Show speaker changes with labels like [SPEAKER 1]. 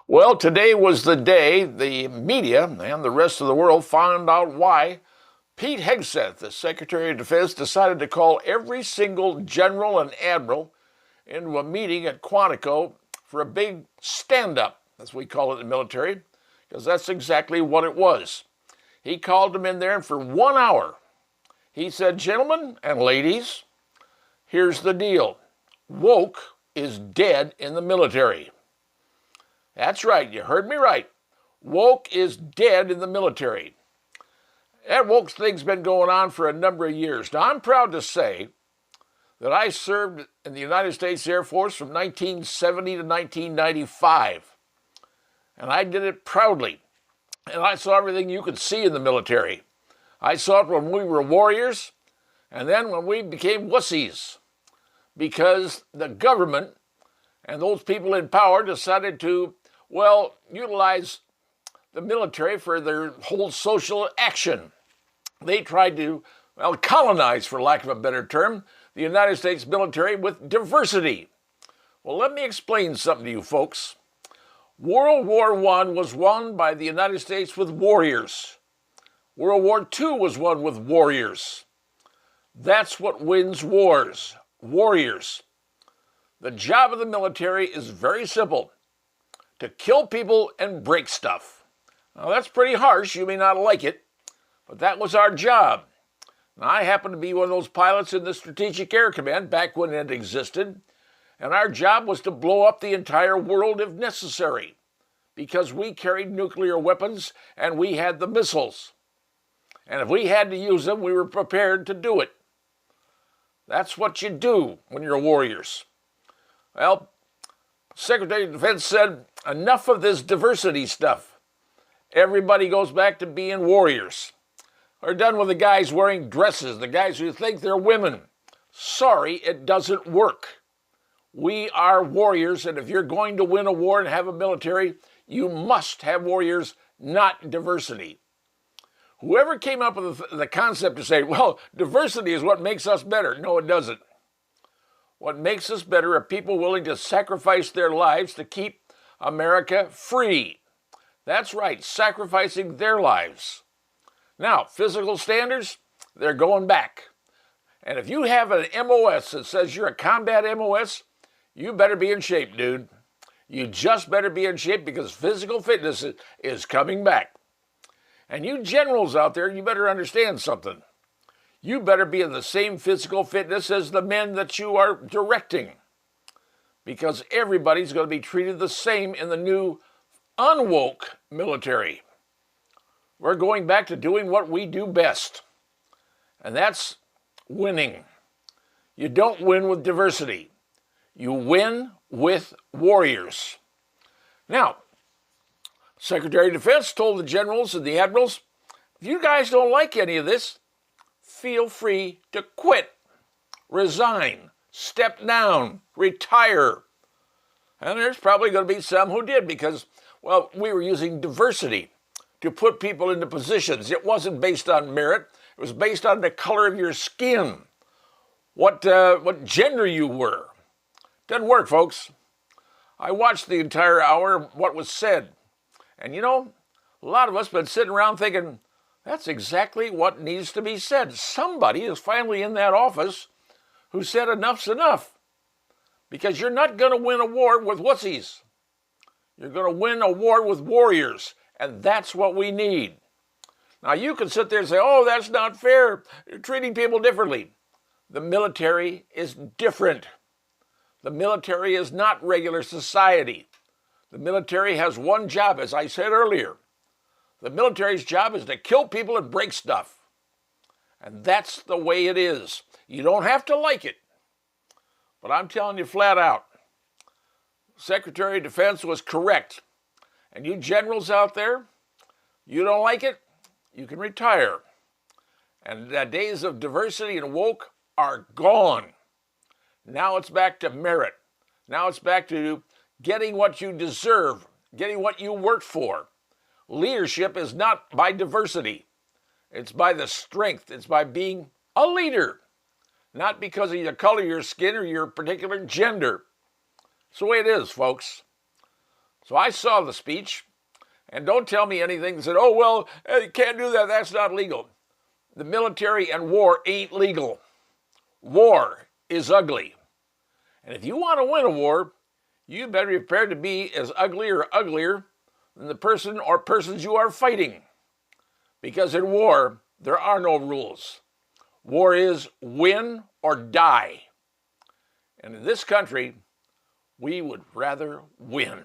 [SPEAKER 1] Well, today was the day the media and the rest of the world found out why Pete Hegseth, the Secretary of Defense, decided to call every single general and admiral into a meeting at Quantico for a big stand-up, as we call it in the military, because that's exactly what it was. He called them in there, and for 1 hour, he said, "Gentlemen and ladies, here's the deal. Woke is dead in the military." That's right, you heard me right. Woke is dead in the military. That woke thing's been going on for a number of years. Now, I'm proud to say that I served in the United States Air Force from 1970 to 1995. And I did it proudly. And I saw everything you could see in the military. I saw it when we were warriors, and then when we became wussies. Because the government and those people in power decided to, utilize the military for their whole social action. They tried to, colonize, for lack of a better term, the United States military with diversity. Well, let me explain something to you folks. World War I was won by the United States with warriors. World War II was won with warriors. That's what wins wars, warriors. The job of the military is very simple: to kill people and break stuff. Now, that's pretty harsh. You may not like it, but that was our job. Now, I happen to be one of those pilots in the Strategic Air Command back when it existed, and our job was to blow up the entire world if necessary, because we carried nuclear weapons and we had the missiles. And if we had to use them, we were prepared to do it. That's what you do when you're warriors. Well, Secretary of Defense said, enough of this diversity stuff. Everybody goes back to being warriors. We're done with the guys wearing dresses, the guys who think they're women. Sorry, it doesn't work. We are warriors, and if you're going to win a war and have a military, you must have warriors, not diversity. Whoever came up with the concept to say, diversity is what makes us better. No, it doesn't. What makes us better are people willing to sacrifice their lives to keep America free. That's right, sacrificing their lives. Now, physical standards, they're going back. And if you have an MOS that says you're a combat MOS, you better be in shape, dude. You just better be in shape, because physical fitness is coming back. And you generals out there, you better understand something. You better be in the same physical fitness as the men that you are directing, because everybody's going to be treated the same in the new unwoke military. We're going back to doing what we do best, and that's winning. You don't win with diversity. You win with warriors. Now, Secretary of Defense told the generals and the admirals, if you guys don't like any of this, feel free to quit, resign, step down, retire. And there's probably going to be some who did, because, we were using diversity to put people into positions. It wasn't based on merit. It was based on the color of your skin, what gender you were. Doesn't work, folks. I watched the entire hour of what was said. And a lot of us have been sitting around thinking, that's exactly what needs to be said. Somebody is finally in that office who said enough's enough. Because you're not going to win a war with wussies. You're going to win a war with warriors. And that's what we need. Now, you can sit there and say, that's not fair. You're treating people differently. The military is different. The military is not regular society. The military has one job, as I said earlier. The military's job is to kill people and break stuff. And that's the way it is. You don't have to like it. But I'm telling you flat out, Secretary of Defense was correct. And you generals out there, you don't like it, you can retire. And the days of diversity and woke are gone. Now it's back to merit. Now it's back to getting what you deserve, getting what you worked for. Leadership is not by diversity. It's by the strength. It's by being a leader, not because of the color of your skin or your particular gender. It's the way it is, folks. So I saw the speech, and don't tell me anything that said, oh, well, you can't do that, that's not legal. The military and war ain't legal. War is ugly. And if you want to win a war, you better be prepared to be as ugly or uglier than the person or persons you are fighting. Because in war, there are no rules. War is win or die. And in this country, we would rather win.